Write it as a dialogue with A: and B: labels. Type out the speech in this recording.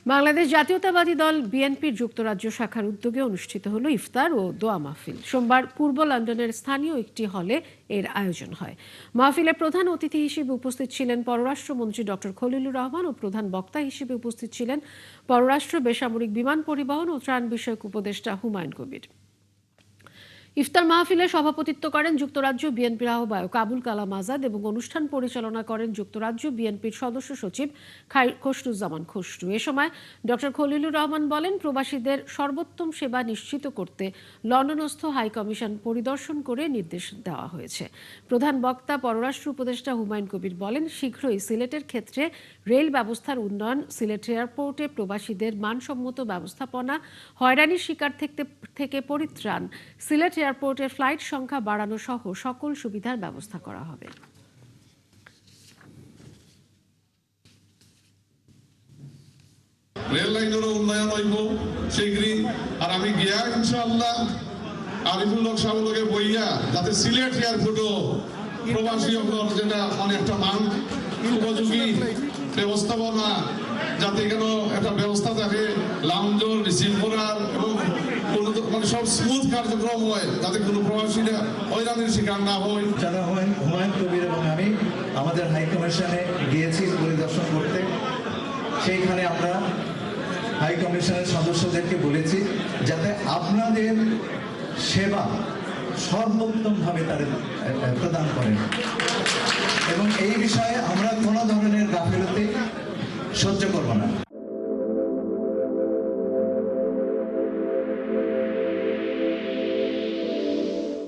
A: বাংলাদেশ জাতীয়তাবাদী দল বিএনপির যুক্তরাজ্য শাখার উদ্যোগে অনুষ্ঠিত হলো ইফতার ও দোয়া মাহফিল। সোমবার পূর্ব লন্ডনের স্থানীয় একটি হলে এর আয়োজন হয়। মাহফিলে প্রধান অতিথি হিসেবে উপস্থিত ছিলেন পররাষ্ট্রমন্ত্রী ডক্টর খলিলুর রহমান ও প্রধান বক্তা হিসেবে উপস্থিত ছিলেন পররাষ্ট্র, বেসামরিক বিমান পরিবহন ও ত্রাণ বিষয়ক উপদেষ্টা হুমায়ুন কবির। ইফতার মাহফিলে সভাপতিত্ব করেন যুক্তরাজ্য বিএনপির আহ্বায়ক আবুল কালাম আজাদ এবং অনুষ্ঠান পরিচালনা করেন যুক্তরাজ্য বিএনপির সদস্য সচিব খসরুজ্জামান খসরু। এ সময় ডক্টর খলিলুর রহমান বলেন, প্রবাসীদের সর্বোত্তম সেবা নিশ্চিত করতে লন্ডনস্থ হাইকমিশন পরিদর্শন করে নির্দেশ দেওয়া হয়েছে। প্রধান বক্তা পররাষ্ট্র উপদেষ্টা হুমায়ুন কবির বলেন, শীঘ্রই সিলেটের ক্ষেত্রে রেল ব্যবস্থার উন্নয়ন, সিলেট এয়ারপোর্টে প্রবাসীদের মানসম্মত ব্যবস্থাপনা, হয়রানির শিকার থেকে পরিত্রাণ, সিলেট এয়ারপোর্টের ফ্লাইট সংখ্যা বাড়ানো সহ সকল সুবিধার ব্যবস্থা করা হবে।
B: রেল লাইনের উন্নয়ন হইব শীঘ্রই। আর আমি গিয়া ইনশাআল্লাহ আরিফুল হক সাহেবকে বইয়া যাতে সিলেট এয়ারপোর্টও প্রবাসী যেটা মানে একটা মান উপযোগী ব্যবস্থাপনা, যাতে এখানে একটা ব্যবস্থা থাকে, লাউঞ্জর রিসিভ করার এবং মানে সব স্মুথ কার্যক্রম হয়, যাতে কোনো প্রবাসীরা হয়রানির শিকার না হয়।
C: যারা হুমায়ুন কবির এবং আমি আমাদের হাইকমিশনে গিয়েছি পরিদর্শন করতে। সেইখানে আমরা হাইকমিশনের সদস্যদেরকে বলেছি যাতে আপনাদের সেবা সর্বোত্তমভাবে তারা প্রদান করেন এবং এই বিষয়ে আমরা কোনো ধরনের গাফিলতি সহ্য করব না।